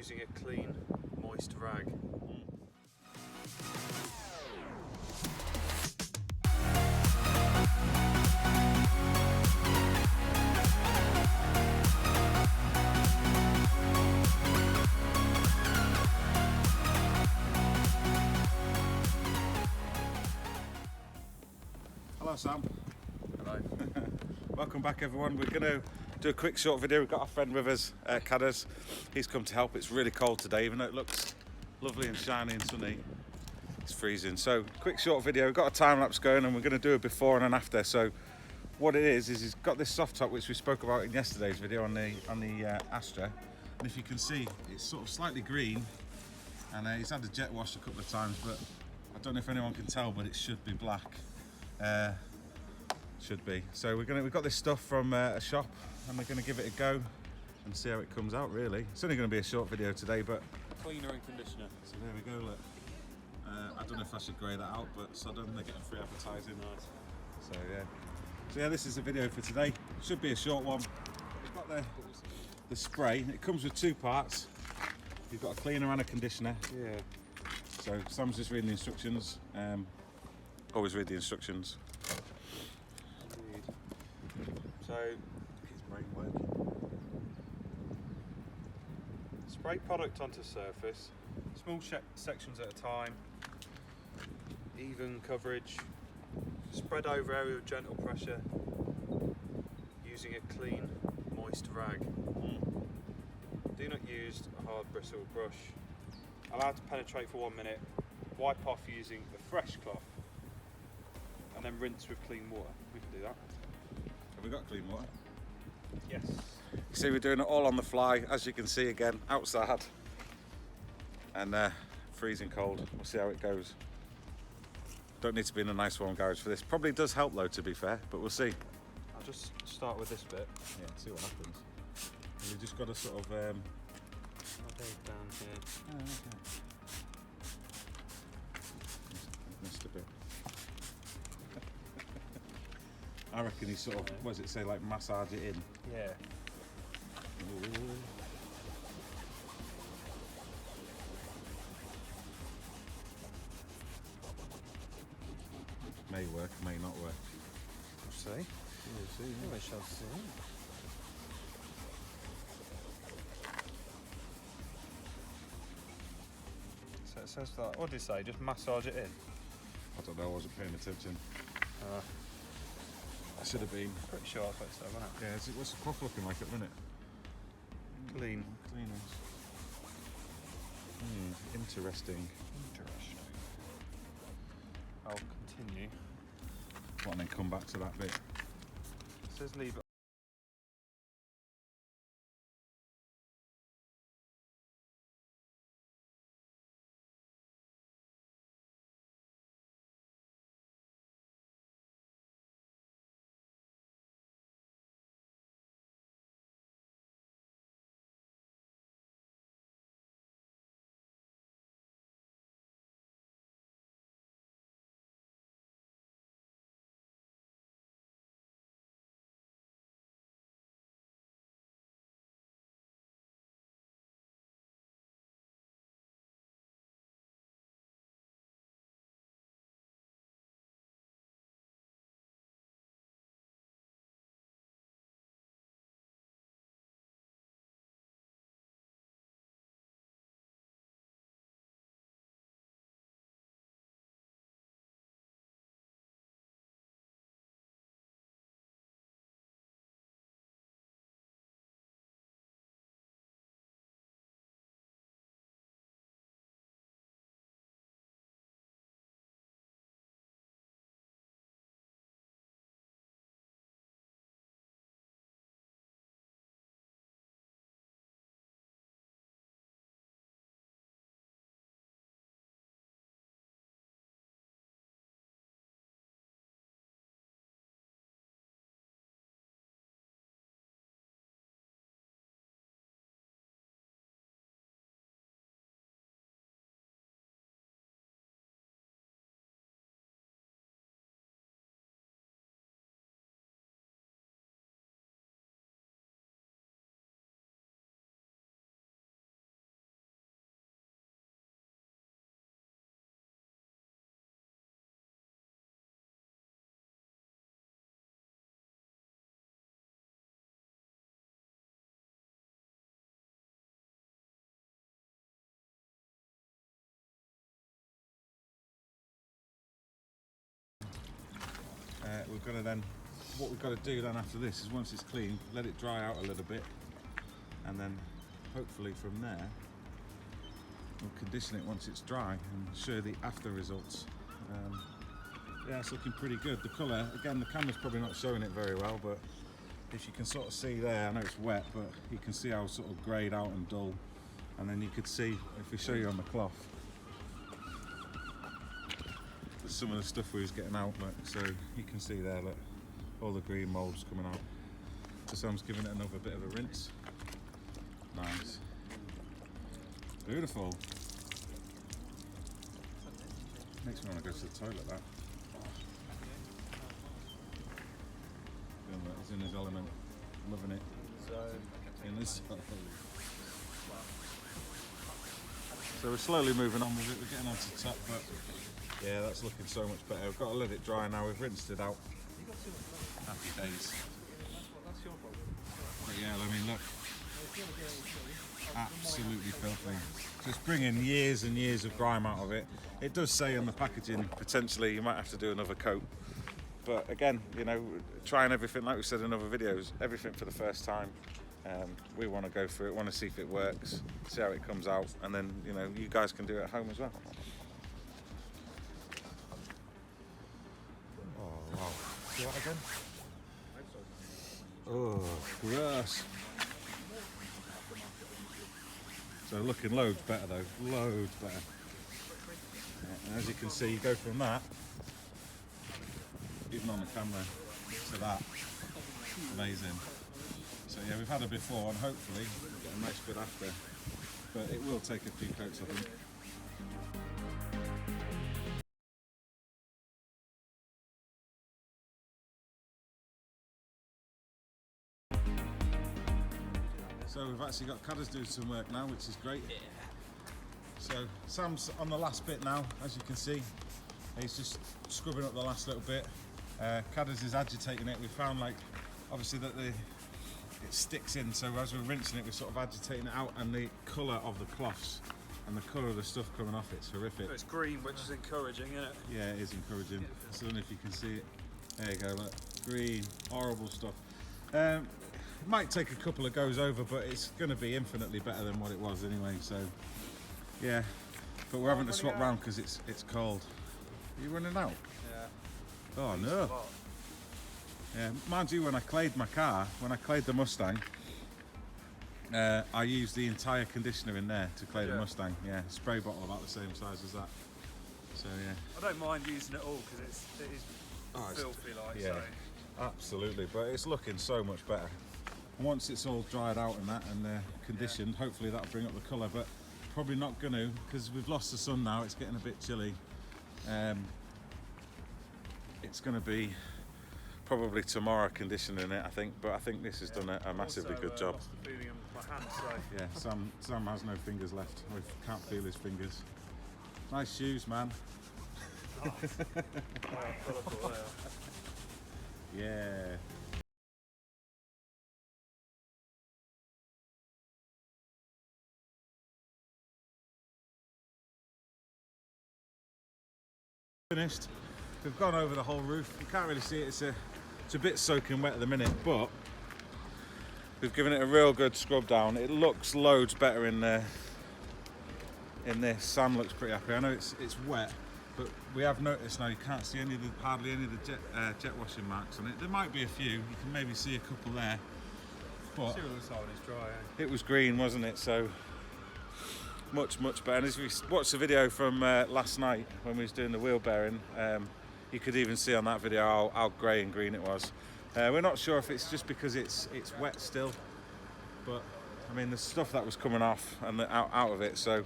using a clean, moist rag. Hello Sam. Hello. Welcome back everyone. We're going to do a quick short video. We've got our friend with us, Cadders. He's come to help. It's really cold today, even though it looks lovely and shiny and sunny. It's freezing. So quick short video. We've got a time lapse going and we're going to do a before and an after. So what it is he's got this soft top which we spoke about in yesterday's video on the Astra. And if you can see, it's sort of slightly green, and he's had a jet wash a couple of times, but I don't know if anyone can tell, but it should be black. Should be. So we've got this stuff from a shop, and we're gonna give it a go and see how it comes out. Really, it's only going to be a short video today, but Cleaner and conditioner. so there we go. Look, I don't know if I should grey that out, but suddenly they're getting free advertising. Nice. So yeah, this is the video for today. Should be a short one. We've got the spray. It comes with two parts. You've got a cleaner and a conditioner. Yeah. So Sam's just reading the instructions. Always read the instructions. So, His brain working. spray product onto surface, small sections at a time, even coverage, spread over area with gentle pressure, using a clean, moist rag. Do not use a hard bristle brush. Allow to penetrate for 1 minute, wipe off using a fresh cloth, and then rinse with clean water. We can do that. Have we got clean water? Yes. You see, we're doing it all on the fly, as you can see again, outside. And freezing cold. We'll see how it goes. Don't need to be in a nice warm garage for this. Probably does help though, to be fair, but we'll see. I'll just start with this bit. Yeah, see what happens. We've just got to sort of... I'll go down here. Oh, okay. Missed a bit. I reckon he sort of, what does it say, like massage it in? Yeah. Ooh. May work, may not work. We'll see. We'll see. We shall see. So it says that, what did it say? Just massage it in? I don't know, I wasn't paying attention. I should have been. Pretty sure that's what it said, wasn't it? Yeah, what's the cloth looking like at the minute? Clean. Cleaners. Interesting. Interesting. I'll continue. What, and then come back to that bit? It says leave it we're going to then, what we've got to do then after this is once it's clean, let it dry out a little bit, and then hopefully from there we'll condition it once it's dry and show the after results. Yeah, it's looking pretty good. The colour, again, the camera's probably not showing it very well, but if you can sort of see there, I know it's wet, but you can see how sort of greyed out and dull. And then you could see, if we show you on the cloth, some of the stuff we was getting out, look, so you can see there, look, all the green moulds coming out. So Sam's giving it another bit of a rinse. Nice. Beautiful. Makes me want to go to the toilet, that. He's in his element, loving it. In this. So we're slowly moving on with it, we're getting onto the top, but yeah, that's looking so much better. We've got to let it dry now, we've rinsed it out. Happy days. But yeah, I mean, look. Absolutely filthy. Just bringing years and years of grime out of it. It does say on the packaging, potentially you might have to do another coat. But again, you know, trying everything, like we said in other videos, everything for the first time. We want to go through it, want to see if it works, see how it comes out, and then, you know, you guys can do it at home as well. Oh, wow. See that again? Oh, gross. So looking loads better though, loads better. Yeah, and as you can see, you go from that, even on the camera, to that. Amazing. So yeah, we've had it before and hopefully we'll get a nice good after, but it will take a few coats, I think. So we've actually got Cadders doing some work now, which is great. Yeah. So Sam's on the last bit now, as you can see. He's just scrubbing up the last little bit. Cadders is agitating it. We found, like, obviously that it sticks in, so as we're rinsing it, we're sort of agitating it out, and the colour of the cloths and the colour of the stuff coming off, it's horrific. It's green, which is encouraging, isn't it? Yeah, it is encouraging. So I don't know if you can see it. There you go, look. Green, horrible stuff. It might take a couple of goes over, but it's going to be infinitely better than what it was anyway, so yeah. But we're having to swap round because it's cold. Are you running out? Yeah. Oh no. Yeah, mind you, when I clayed my car, when I clayed the Mustang, I used the entire conditioner in there to clay the Mustang. Yeah, spray bottle about the same size as that. So yeah. I don't mind using it all because it is filthy, like. Yeah, so. Absolutely. But it's looking so much better. And once it's all dried out and that and conditioned, hopefully that'll bring up the colour. But probably not going to, because we've lost the sun now. It's getting a bit chilly. It's going to be probably tomorrow conditioning it, I think, but I think this has done a massively good job. Lost the feeling of my hands, so. Yeah, Sam has no fingers left. We can't feel his fingers. Nice shoes, man. Nice. Yeah. Finished. We've gone over the whole roof. You can't really see it. It's a bit soaking wet at the minute, but we've given it a real good scrub down. It looks loads better in there. In this, Sam looks pretty happy. I know it's wet, but we have noticed now you can't see hardly any of the jet washing marks on it. There might be a few. You can maybe see a couple there. But see what it looks like when it's dry. Eh? It was green, wasn't it? So much better. And as we watched the video from last night when we was doing the wheel bearing, you could even see on that video how grey and green it was. We're not sure if it's just because it's wet still, but I mean the stuff that was coming off and out of it, so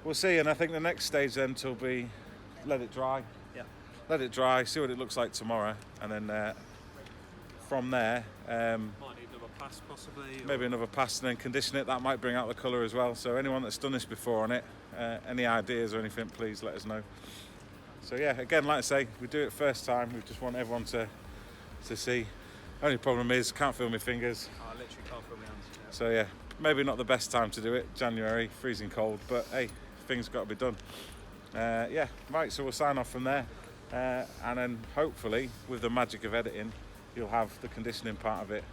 we'll see. And I think the next stage then will be let it dry. Yeah. Let it dry, see what it looks like tomorrow, and then from there might need another pass possibly. Maybe another pass and then condition it. That might bring out the colour as well. So anyone that's done this before on it, any ideas or anything, please let us know. So yeah, again, like I say, we do it first time. We just want everyone to see. Only problem is, can't feel my fingers. I literally can't feel my hands. Yeah. So yeah, maybe not the best time to do it. January, freezing cold, but hey, things got to be done. Yeah, right. So we'll sign off from there. and then hopefully with the magic of editing you'll have the conditioning part of it